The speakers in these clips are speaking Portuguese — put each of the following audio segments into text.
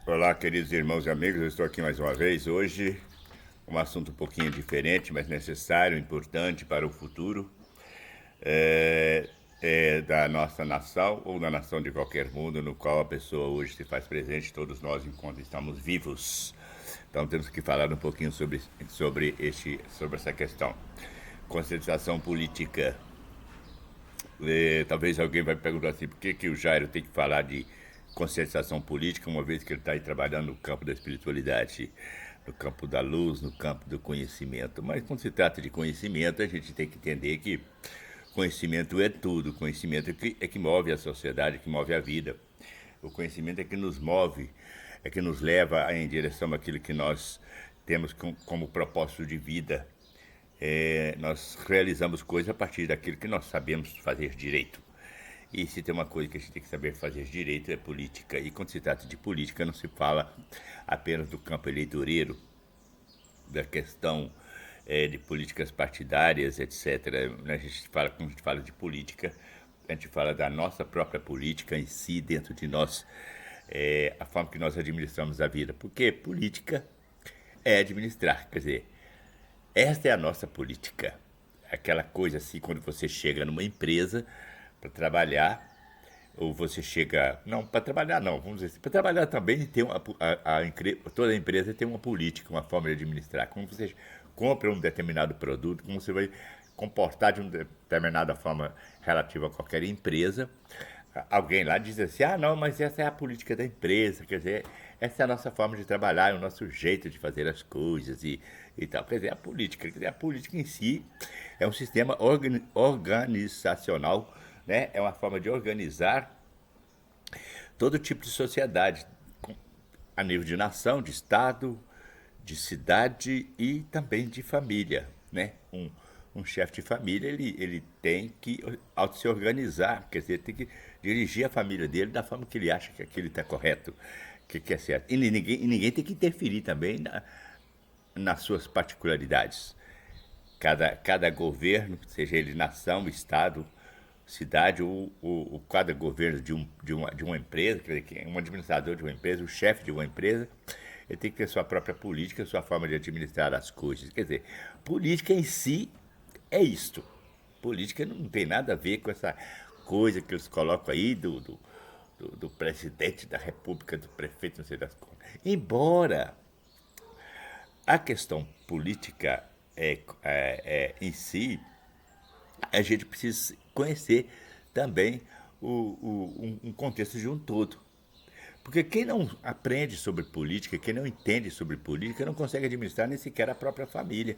Olá, queridos irmãos e amigos, eu estou aqui mais uma vez. Hoje, um assunto um pouquinho diferente, mas necessário, importante para o futuro da nossa nação ou da nação de qualquer mundo, no qual a pessoa hoje se faz presente, todos nós, enquanto estamos vivos. Então, temos que falar um pouquinho sobre essa questão. Conscientização política. Talvez alguém vai perguntar assim, por que o Jairo tem que falar de conscientização política, uma vez que ele está aí trabalhando no campo da espiritualidade, no campo da luz, no campo do conhecimento. Mas quando se trata de conhecimento, a gente tem que entender que conhecimento é tudo. Conhecimento é que move a sociedade, que move a vida. O conhecimento é que nos move, é que nos leva em direção àquilo que nós temos como propósito de vida. Nós realizamos coisas a partir daquilo que nós sabemos fazer direito. E se tem uma coisa que a gente tem que saber fazer direito é política. E quando se trata de política, não se fala apenas do campo eleitoreiro, da questão de políticas partidárias, etc. Quando a gente fala de política, a gente fala da nossa própria política em si, dentro de nós, a forma que nós administramos a vida. Porque política é administrar, quer dizer, esta é a nossa política. Aquela coisa assim, quando você chega numa empresa para trabalhar, ou você chega. Não, para trabalhar não, vamos dizer assim. Para trabalhar também tem toda empresa tem uma política, uma forma de administrar. Como você compra um determinado produto, como você vai comportar de uma determinada forma relativa a qualquer empresa. Alguém lá diz assim, não, mas essa é a política da empresa, quer dizer, essa é a nossa forma de trabalhar, é o nosso jeito de fazer as coisas e tal. Quer dizer, a política em si é um sistema organizacional, né? É uma forma de organizar todo tipo de sociedade, a nível de nação, de estado, de cidade e também de família, né? Um chefe de família, ele tem que se organizar, quer dizer, tem que dirigir a família dele da forma que ele acha que aquilo está correto, que é certo. E ninguém tem que interferir também nas suas particularidades. Cada governo, seja ele nação, estado, cidade ou cada governo de uma empresa, quer dizer, um administrador de uma empresa, o chefe de uma empresa, ele tem que ter sua própria política, sua forma de administrar as coisas. Quer dizer, política em si é isto. Política não tem nada a ver com essa coisa que eles colocam aí do presidente da república, do prefeito, não sei das coisas. Embora a questão política em si, a gente precisa conhecer também um contexto de um todo. Porque quem não aprende sobre política, quem não entende sobre política, não consegue administrar nem sequer a própria família.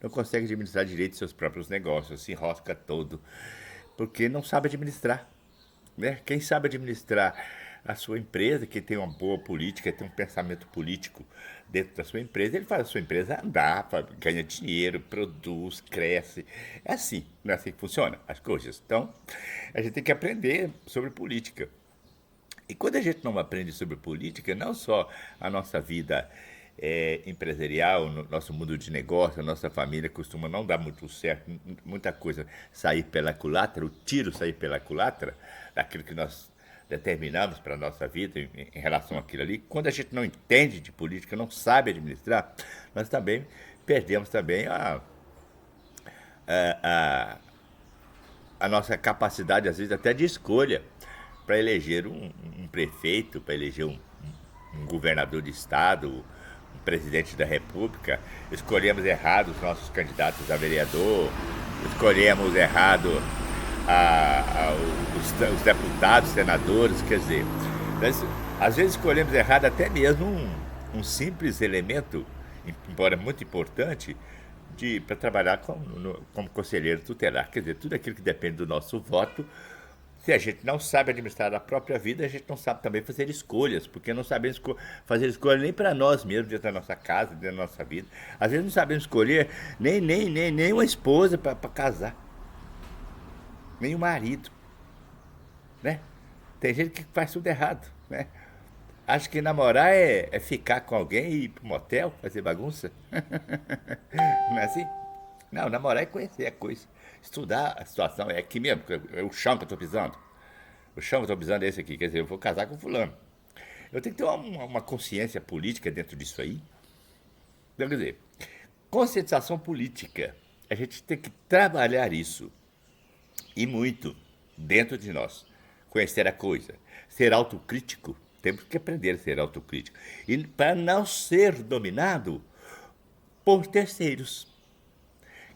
Não consegue administrar direito seus próprios negócios, se enrosca todo. Porque não sabe administrar. Né? Quem sabe administrar a sua empresa, que tem uma boa política, tem um pensamento político dentro da sua empresa, ele faz a sua empresa andar, ganha dinheiro, produz, cresce. É assim, não é assim que funciona as coisas. Então, a gente tem que aprender sobre política. E quando a gente não aprende sobre política, não só a nossa vida empresarial, no nosso mundo de negócio, a nossa família costuma não dar muito certo, muita coisa sair pela culatra, o tiro sair pela culatra, daquilo que nós determinamos para a nossa vida em relação àquilo ali. Quando a gente não entende de política, não sabe administrar, nós também perdemos também a, a nossa capacidade, às vezes, até de escolha para eleger um prefeito, para eleger um governador de estado, um presidente da república. Escolhemos errado os nossos candidatos a vereador, escolhemos errado os deputados, senadores, quer dizer, nós, às vezes escolhemos errado até mesmo um simples elemento, embora muito importante, para trabalhar como conselheiro tutelar. Quer dizer, tudo aquilo que depende do nosso voto. Se a gente não sabe administrar a própria vida, a gente não sabe também fazer escolhas, porque não sabemos fazer escolha nem para nós mesmos, dentro da nossa casa, dentro da nossa vida. Às vezes não sabemos escolher nem uma esposa para casar, nem um marido, né? Tem gente que faz tudo errado, né? Acho que namorar é ficar com alguém e ir pro motel, fazer bagunça. Não é assim? Não, namorar é conhecer a coisa. Estudar a situação. É aqui mesmo, é o chão que eu tô pisando. O chão que eu tô pisando é esse aqui. Quer dizer, eu vou casar com fulano. Eu tenho que ter uma consciência política dentro disso aí. Então, quer dizer, conscientização política. A gente tem que trabalhar isso. E muito dentro de nós. Conhecer a coisa. Ser autocrítico. Temos que aprender a ser autocrítico. E para não ser dominado por terceiros.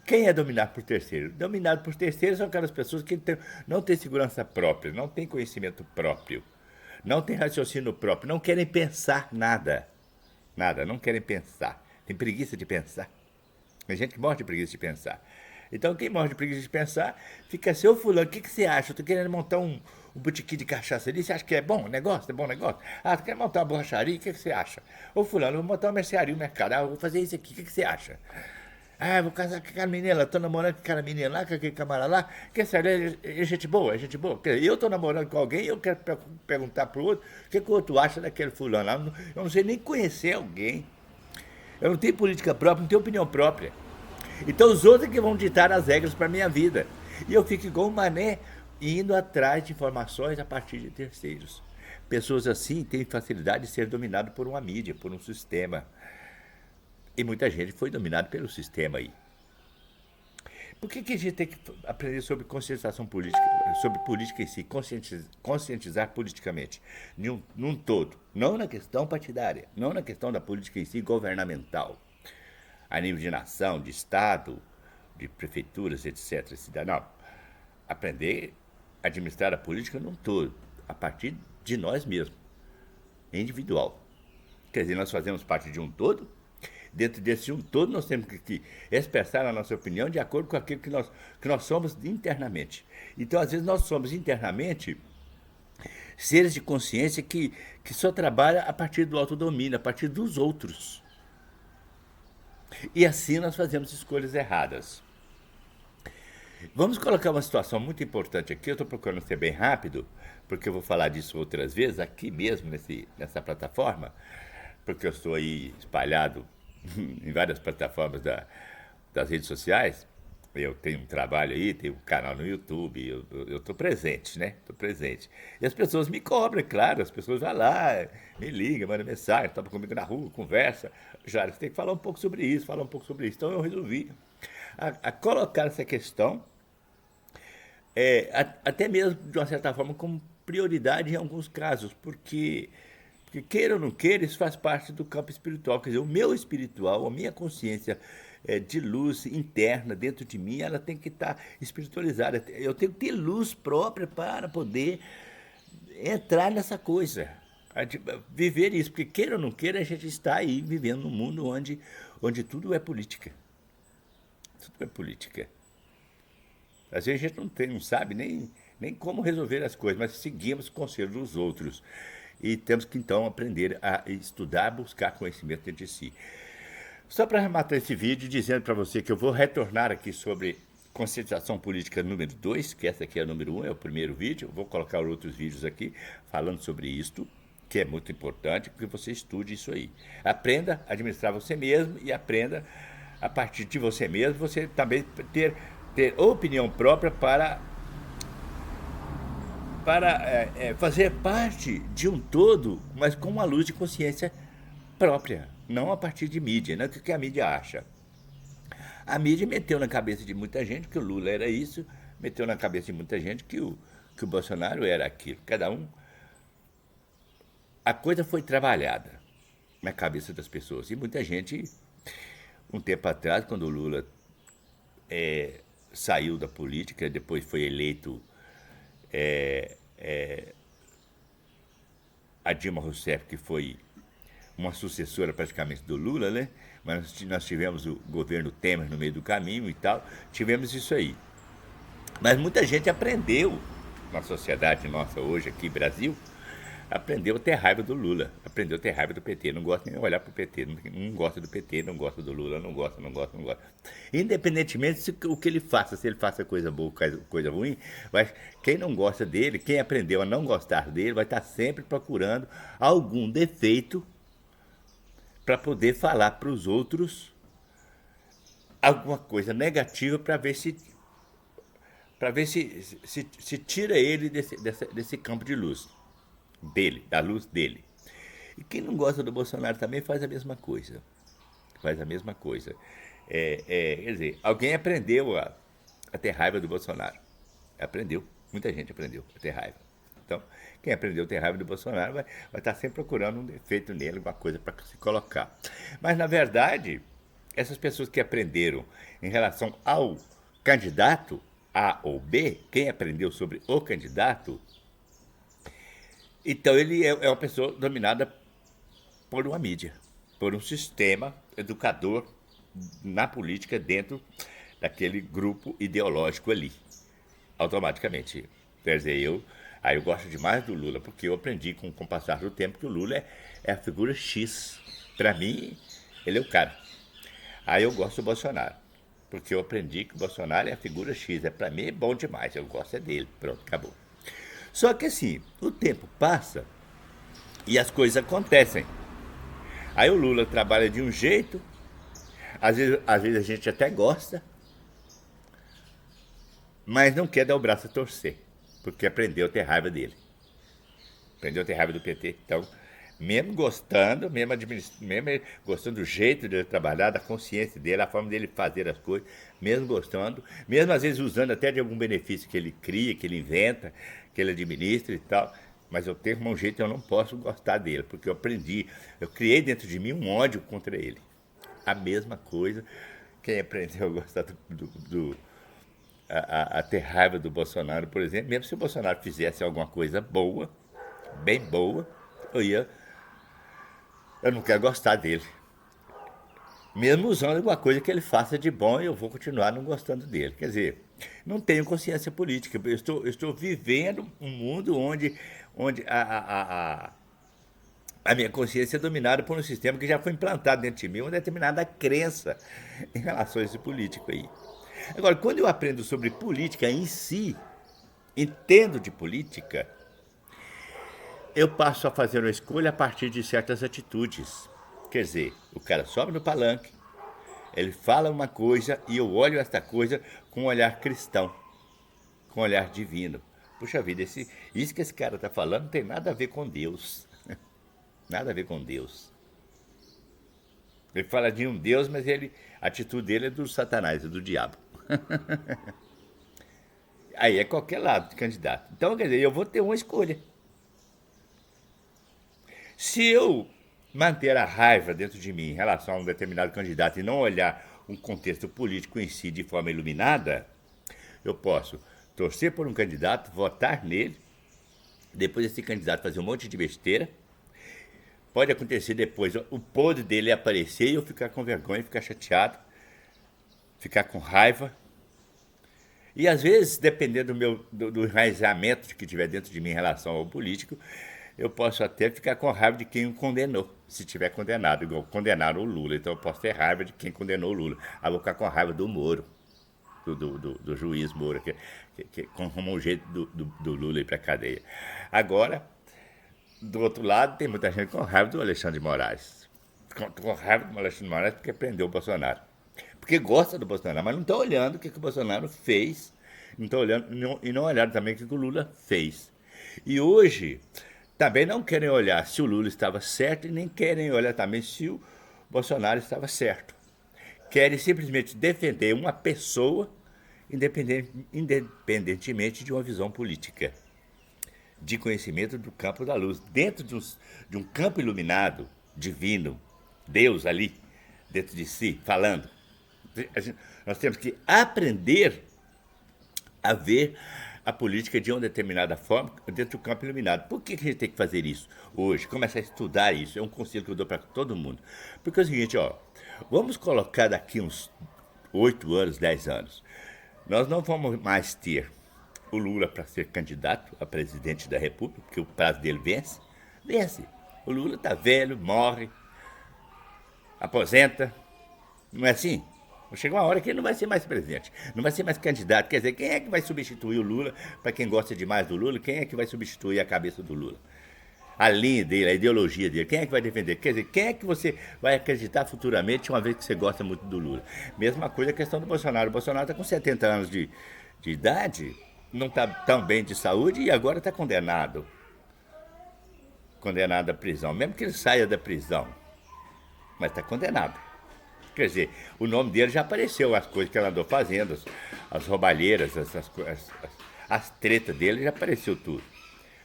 Quem é dominado por terceiros? Dominado por terceiros são aquelas pessoas que não têm segurança própria, não têm conhecimento próprio, não têm raciocínio próprio, não querem pensar nada. Nada, não querem pensar. Tem preguiça de pensar. Tem gente que morre de preguiça de pensar. Então, quem morre de preguiça de pensar, fica assim, ô fulano, o que você acha? Eu tô querendo montar um botequim de cachaça ali, você acha que é bom negócio? É bom negócio? Ah, tu quer montar uma borracharia? O que você acha? Ô fulano, eu vou montar uma mercearia, um mercado. Ah, eu vou fazer isso aqui, o que você acha? Ah, eu vou casar com aquela menina, tô namorando com aquela menina lá, com aquele camarada lá. Quer saber, é gente boa, é gente boa. Eu tô namorando com alguém, eu quero perguntar pro outro o que o outro acha daquele fulano lá. Eu não sei nem conhecer alguém. Eu não tenho política própria, não tenho opinião própria. Então os outros é que vão ditar as regras para minha vida. E eu fico igual um mané indo atrás de informações a partir de terceiros. Pessoas assim têm facilidade de ser dominado por uma mídia, por um sistema. E muita gente foi dominada pelo sistema aí. Por que a gente tem que aprender sobre conscientização política, sobre política em si, conscientizar politicamente, num todo, não na questão partidária, não na questão da política em si governamental, a nível de nação, de estado, de prefeituras, etc. Não, aprender a administrar a política num todo, a partir de nós mesmos, individual. Quer dizer, nós fazemos parte de um todo. Dentro desse um todo, nós temos que expressar a nossa opinião de acordo com aquilo que nós somos internamente. Então, às vezes, nós somos internamente seres de consciência que só trabalham a partir do autodomínio, a partir dos outros. E assim nós fazemos escolhas erradas. Vamos colocar uma situação muito importante aqui. Eu estou procurando ser bem rápido, porque eu vou falar disso outras vezes, aqui mesmo nessa plataforma, porque eu estou aí espalhado em várias plataformas das redes sociais. Eu tenho um trabalho aí, tenho um canal no YouTube, eu estou presente, né? Estou presente. E as pessoas me cobram, claro, as pessoas vão lá, me ligam, mandam mensagem, topam comigo na rua, conversa. Já, você tem que falar um pouco sobre isso, falar um pouco sobre isso. Então eu resolvi a colocar essa questão, até mesmo de uma certa forma, como prioridade em alguns casos, porque queira ou não queira, isso faz parte do campo espiritual. Quer dizer, o meu espiritual, a minha consciência de luz interna dentro de mim, ela tem que estar espiritualizada. Eu tenho que ter luz própria para poder entrar nessa coisa, viver isso. Porque queira ou não queira, a gente está aí vivendo num mundo onde tudo é política. Tudo é política. Às vezes a gente não sabe nem como resolver as coisas, mas seguimos o conselho dos outros. E temos que, então, aprender a estudar, buscar conhecimento dentro de si. Só para arrematar esse vídeo, dizendo para você que eu vou retornar aqui sobre conscientização política número 2, que essa aqui é a número 1, é o primeiro vídeo. Eu vou colocar outros vídeos aqui falando sobre isto, que é muito importante, que você estude isso aí. Aprenda a administrar você mesmo e aprenda, a partir de você mesmo, você também ter opinião própria para fazer parte de um todo, mas com uma luz de consciência própria, não a partir de mídia, não é o que a mídia acha. A mídia meteu na cabeça de muita gente que o Lula era isso, meteu na cabeça de muita gente que o Bolsonaro era aquilo. Cada um... A coisa foi trabalhada na cabeça das pessoas. E muita gente, um tempo atrás, quando o Lula saiu da política, depois foi eleito a Dilma Rousseff, que foi uma sucessora praticamente do Lula, né? Mas nós tivemos o governo Temer no meio do caminho e tal, tivemos isso aí. Mas muita gente aprendeu, na sociedade nossa hoje aqui, Brasil, aprendeu a ter raiva do Lula, aprendeu a ter raiva do PT, não gosta nem de olhar para o PT, não gosta do PT, não gosta do Lula, não gosta. Independentemente se o que ele faça, se ele faça coisa boa, coisa ruim, mas quem não gosta dele, quem aprendeu a não gostar dele, vai estar sempre procurando algum defeito para poder falar para os outros alguma coisa negativa para ver se tira ele desse campo de luz. Da luz dele. E quem não gosta do Bolsonaro também faz a mesma coisa. Faz a mesma coisa. Quer dizer, alguém aprendeu a ter raiva do Bolsonaro. Aprendeu. Muita gente aprendeu a ter raiva. Então, quem aprendeu a ter raiva do Bolsonaro vai estar sempre procurando um defeito nele, alguma coisa para se colocar. Mas, na verdade, essas pessoas que aprenderam em relação ao candidato A ou B, quem aprendeu sobre o candidato, então ele é uma pessoa dominada por uma mídia, por um sistema educador na política dentro daquele grupo ideológico ali, automaticamente. Quer dizer, eu gosto demais do Lula, porque eu aprendi com o passar do tempo que o Lula é a figura X. Para mim, ele é o cara. Aí eu gosto do Bolsonaro, porque eu aprendi que o Bolsonaro é a figura X. Para mim é bom demais, eu gosto dele. Pronto, acabou. Só que assim, o tempo passa e as coisas acontecem. Aí o Lula trabalha de um jeito, às vezes a gente até gosta, mas não quer dar o braço a torcer, porque aprendeu a ter raiva dele. Aprendeu a ter raiva do PT. Então, mesmo gostando, mesmo gostando do jeito dele trabalhar, da consciência dele, a forma dele fazer as coisas, mesmo gostando, mesmo às vezes usando até de algum benefício que ele cria, que ele inventa, que ele administra e tal, mas eu tenho um jeito, eu não posso gostar dele, porque eu aprendi, eu criei dentro de mim um ódio contra ele. A mesma coisa, quem aprendeu a gostar a ter raiva do Bolsonaro, por exemplo, mesmo se o Bolsonaro fizesse alguma coisa boa, bem boa, eu não quero gostar dele. Mesmo usando alguma coisa que ele faça de bom, eu vou continuar não gostando dele. Quer dizer, não tenho consciência política. Eu estou vivendo um mundo onde a minha consciência é dominada por um sistema que já foi implantado dentro de mim, uma determinada crença em relação a esse político aí. Agora, quando eu aprendo sobre política em si, entendo de política, eu passo a fazer uma escolha a partir de certas atitudes. Quer dizer, o cara sobe no palanque, ele fala uma coisa e eu olho esta coisa com um olhar cristão, com um olhar divino. Puxa vida, isso que esse cara está falando não tem nada a ver com Deus. Nada a ver com Deus. Ele fala de um Deus, mas a atitude dele é do Satanás, é do diabo. Aí é qualquer lado de candidato. Então, quer dizer, eu vou ter uma escolha. Se eu manter a raiva dentro de mim em relação a um determinado candidato e não olhar um contexto político em si de forma iluminada, eu posso torcer por um candidato, votar nele, depois esse candidato fazer um monte de besteira. Pode acontecer depois o podre dele aparecer e eu ficar com vergonha, ficar chateado, ficar com raiva. E às vezes, dependendo do enraizamento que tiver dentro de mim em relação ao político, eu posso até ficar com raiva de quem o condenou, se tiver condenado, igual condenaram o Lula. Então eu posso ter raiva de quem condenou o Lula. Eu vou ficar com raiva do Moro, do juiz Moro, que arrumou um jeito do Lula ir para a cadeia. Agora, do outro lado, tem muita gente com raiva do Alexandre de Moraes. Com raiva do Alexandre de Moraes porque prendeu o Bolsonaro. Porque gosta do Bolsonaro, mas não está olhando o que o Bolsonaro fez. Não está olhando, e não olharam também o que o Lula fez. E hoje, também não querem olhar se o Lula estava certo e nem querem olhar também se o Bolsonaro estava certo. Querem simplesmente defender uma pessoa independentemente de uma visão política, de conhecimento do campo da luz, dentro de um campo iluminado, divino, Deus ali, dentro de si, falando. Nós temos que aprender a ver a política de uma determinada forma dentro do campo iluminado. Por que a gente tem que fazer isso hoje? Começar a estudar isso. É um conselho que eu dou para todo mundo. Porque é o seguinte, vamos colocar daqui uns 8 anos, 10 anos. Nós não vamos mais ter o Lula para ser candidato a presidente da República, porque o prazo dele vence. Vence. O Lula está velho, morre, aposenta. Não é assim? Chega uma hora que ele não vai ser mais presidente, não vai ser mais candidato. Quer dizer, quem é que vai substituir o Lula? Para quem gosta demais do Lula, quem é que vai substituir a cabeça do Lula? A linha dele, a ideologia dele, quem é que vai defender? Quer dizer, quem é que você vai acreditar futuramente uma vez que você gosta muito do Lula? Mesma coisa a questão do Bolsonaro. O Bolsonaro está com 70 anos de idade, não está tão bem de saúde e agora está condenado condenado à prisão, mesmo que ele saia da prisão, mas está condenado. Quer dizer, o nome dele já apareceu, as coisas que ele andou fazendo, as roubalheiras, as tretas dele, já apareceu tudo.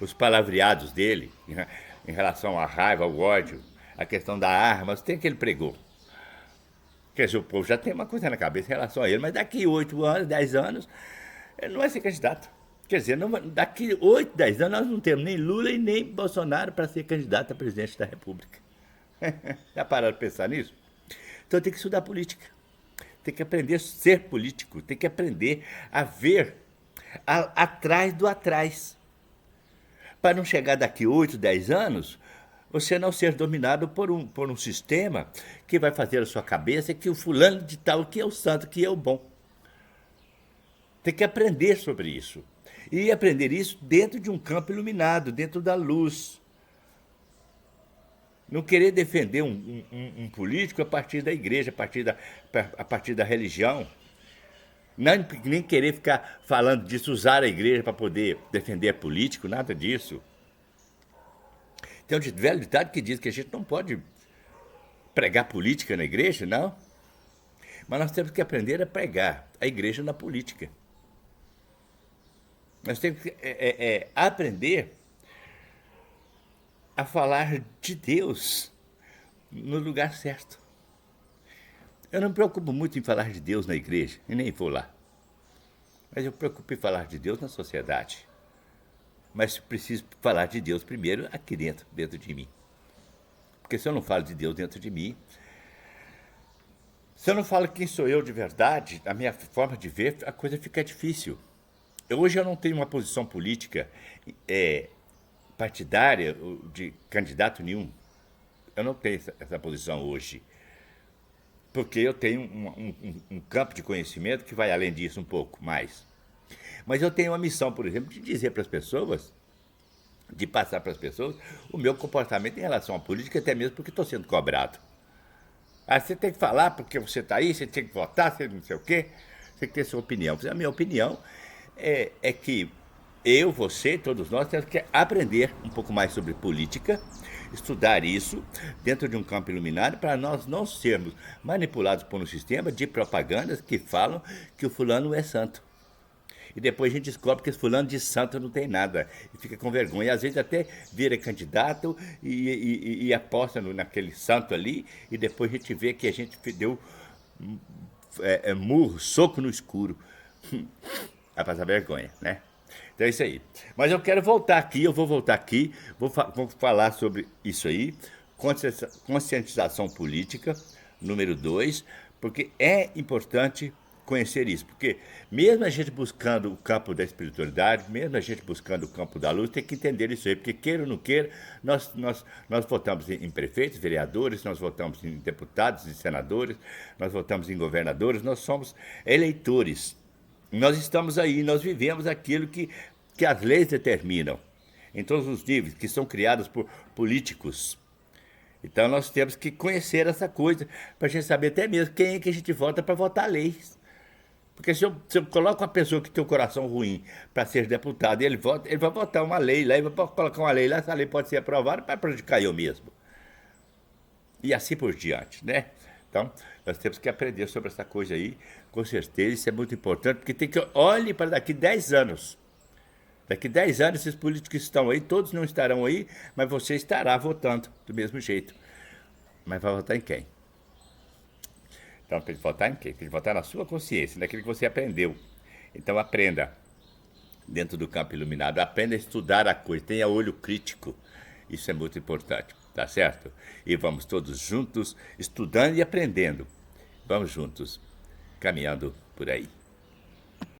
Os palavreados dele, em relação à raiva, ao ódio, a questão da arma, tem que ele pregou. Quer dizer, o povo já tem uma coisa na cabeça em relação a ele, mas daqui 8 anos, 10 anos, ele não vai ser candidato. Quer dizer, daqui 8, 10 anos nós não temos nem Lula e nem Bolsonaro para ser candidato a presidente da República. Já pararam de pensar nisso? Então tem que estudar política. Tem que aprender a ser político. Tem que aprender a ver atrás do atrás. Para não chegar daqui 8, 10 anos, você não ser dominado por um sistema que vai fazer a sua cabeça que o fulano de tal que é o santo, que é o bom. Tem que aprender sobre isso. E aprender isso dentro de um campo iluminado, dentro da luz. Não querer defender um político a partir da igreja, a partir da religião. Nem querer ficar falando disso, usar a igreja para poder defender político, nada disso. Tem um velho ditado que diz que a gente não pode pregar política na igreja, não. Mas nós temos que aprender a pregar a igreja na política. Nós temos que aprender a falar de Deus no lugar certo. Eu não me preocupo muito em falar de Deus na igreja, e nem vou lá. Mas eu me preocupo em falar de Deus na sociedade. Mas preciso falar de Deus primeiro aqui dentro de mim. Porque se eu não falo de Deus dentro de mim, se eu não falo quem sou eu de verdade, a minha forma de ver, a coisa fica difícil. Hoje eu não tenho uma posição política partidária de candidato nenhum. Eu não tenho essa posição hoje. Porque eu tenho um campo de conhecimento que vai além disso um pouco mais. Mas eu tenho uma missão, por exemplo, de dizer para as pessoas, de passar para as pessoas o meu comportamento em relação à política, até mesmo porque estou sendo cobrado. Você tem que falar porque você está aí, você tem que votar, você não sei o quê, você tem que ter sua opinião. A minha opinião é que eu, você, todos nós temos que aprender um pouco mais sobre política, estudar isso dentro de um campo iluminado para nós não sermos manipulados por um sistema de propagandas que falam que o fulano é santo. E depois a gente descobre que esse fulano de santo não tem nada e fica com vergonha. E às vezes até vira candidato e aposta naquele santo ali e depois a gente vê que a gente deu murro, soco no escuro. Vai passar vergonha, né? Então é isso aí. Mas eu quero voltar aqui, vou falar sobre isso aí, conscientização política, número 2, porque é importante conhecer isso, porque mesmo a gente buscando o campo da espiritualidade, mesmo a gente buscando o campo da luz, tem que entender isso aí, porque queira ou não queira, nós votamos em prefeitos, vereadores, nós votamos em deputados e senadores, nós votamos em governadores, nós somos eleitores. Nós estamos aí, nós vivemos aquilo que as leis determinam, em todos os níveis, que são criados por políticos. Então nós temos que conhecer essa coisa, para a gente saber até mesmo quem é que a gente vota para votar leis. Porque se eu coloco uma pessoa que tem o coração ruim para ser deputado, ele vai votar uma lei lá, ele vai colocar uma lei lá, essa lei pode ser aprovada para prejudicar eu mesmo. E assim por diante, né? Então, nós temos que aprender sobre essa coisa aí, com certeza, isso é muito importante, porque tem que olhe para daqui 10 anos. Daqui 10 anos, esses políticos que estão aí, todos não estarão aí, mas você estará votando do mesmo jeito. Mas vai votar em quem? Então, tem que votar em quem? Tem que votar na sua consciência, naquilo que você aprendeu. Então, aprenda dentro do campo iluminado, aprenda a estudar a coisa, tenha olho crítico. Isso é muito importante, tá certo? E vamos todos juntos, estudando e aprendendo. Vamos juntos, caminhando por aí.